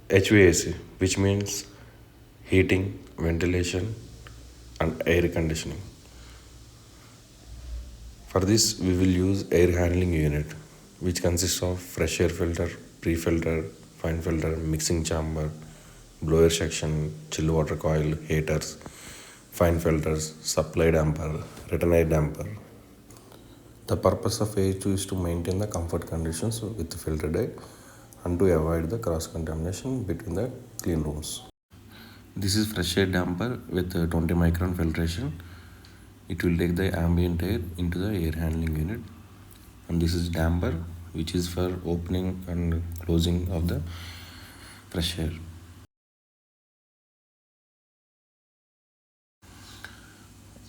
HVAC, which means heating, ventilation, and air conditioning. For this, we will use air handling unit, which consists of fresh air filter, pre-filter, fine filter, mixing chamber, blower section, chill water coil, heaters, fine filters, supply damper, return air damper. The purpose of AHU is to maintain the comfort conditions with filtered air and to avoid the cross contamination between the clean rooms. This is fresh air damper with 20 micron filtration. It will take the ambient air into the air handling unit. And this is damper, which is for opening and closing of the fresh air.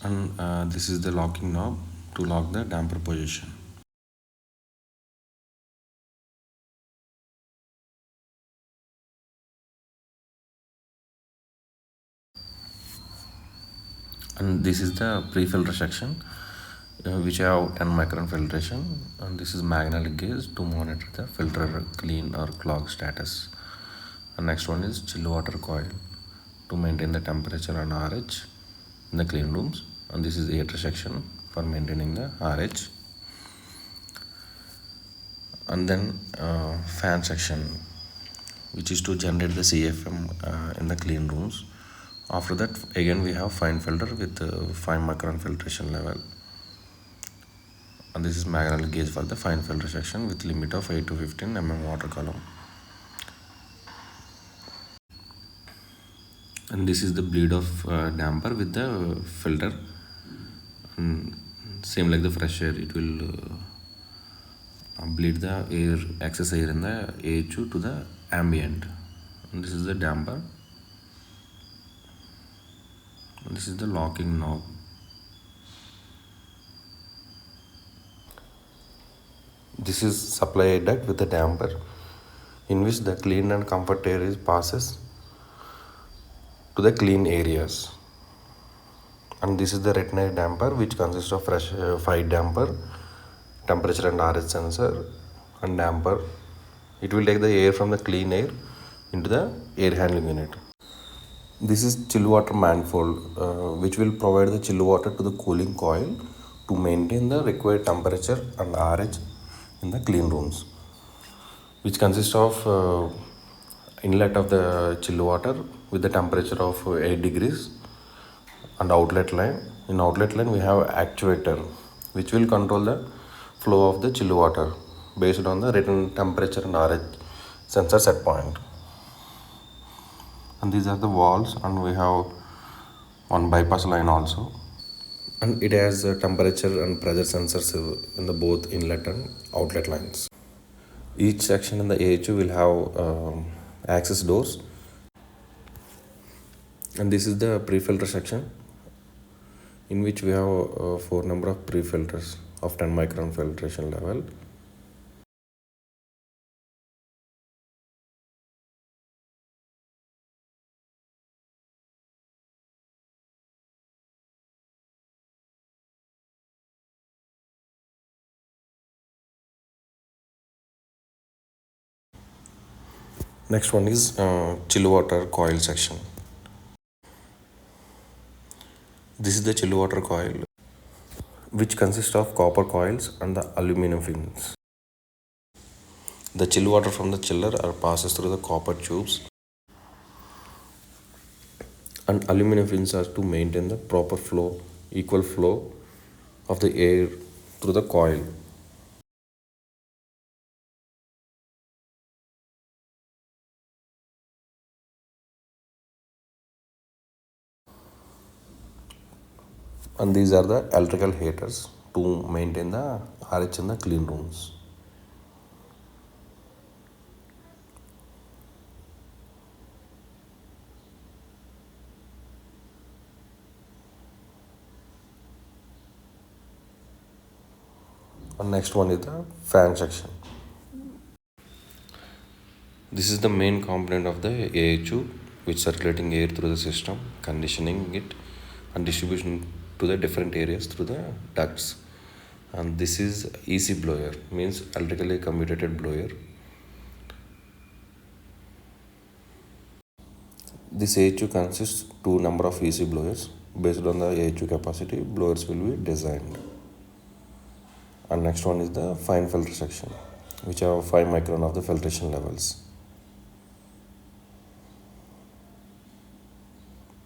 And this is the locking knob to lock the damper position. And this is the pre-filter section, which have 10 micron filtration, and this is magnetic gauge to monitor the filter clean or clog status. And next one is chill water coil to maintain the temperature and RH in the clean rooms, and this is heater section for maintaining the RH. And then fan section, which is to generate the CFM in the clean rooms. After that, again we have fine filter with 5 micron filtration level, and this is magnetic gauge for the fine filter section with limit of 8 to 15 water column. And this is the bleed of damper with the filter, and same like the fresh air, it will bleed the air, excess air in the AHU to the ambient. And this is the damper, and this is the locking knob. This is supply duct with the damper, in which the clean and comfort air is passes to the clean areas. And this is the return air damper, which consists of fresh fight damper, temperature and RH sensor, and damper. It will take the air from the clean air into the air handling unit. This is chill water manifold, which will provide the chill water to the cooling coil to maintain the required temperature and RH in the clean rooms, which consists of inlet of the chill water with the temperature of 8 degrees and outlet line. In outlet line we have actuator, which will control the flow of the chill water based on the written temperature and RH sensor set point. And these are the valves, and we have one bypass line also, and it has temperature and pressure sensors in the both inlet and outlet lines. Each section in the AHU will have access doors, and this is the pre-filter section, in which we have 4 number of pre-filters of 10 micron filtration level. Next one is chill water coil section. This is the chill water coil, which consists of copper coils and the aluminum fins. The chill water from the chiller passes through the copper tubes, and aluminum fins are to maintain the proper flow, equal flow of the air through the coil. And these are the electrical heaters to maintain the RH in the clean rooms. And next one is the fan section. This is the main component of the AHU, which circulating air through the system, conditioning it, and distribution to the different areas through the ducts. And this is EC blower, means electrically commutated blower. This AHU consists two number of EC blowers. Based on the AHU capacity, blowers will be designed. And next one is the fine filter section, which have 5 micron of the filtration levels.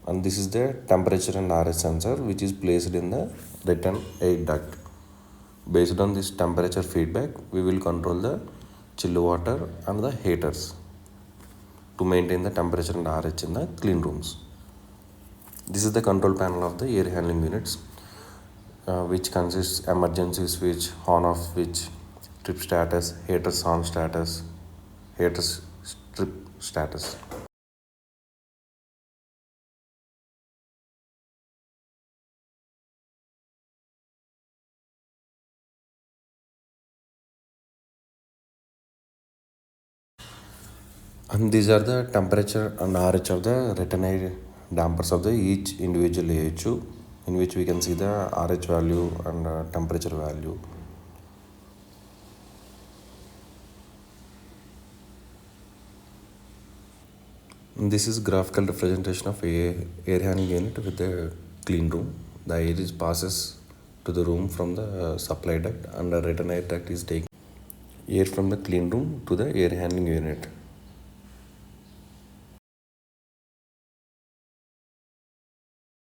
And this is the temperature and RH sensor, which is placed in the return air duct. Based on this temperature feedback, we will control the chill water and the heaters to maintain the temperature and RH in the clean rooms. This is the control panel of the air handling units, which consists emergency switch, on off switch, trip status, haters on status, haters trip status. And these are the temperature and RH of the return air dampers of the each individual AHU, in which we can see the RH value and temperature value. And this is graphical representation of a air handling unit with a clean room. The air is passes to the room from the supply duct, and the return air duct is taking air from the clean room to the air handling unit.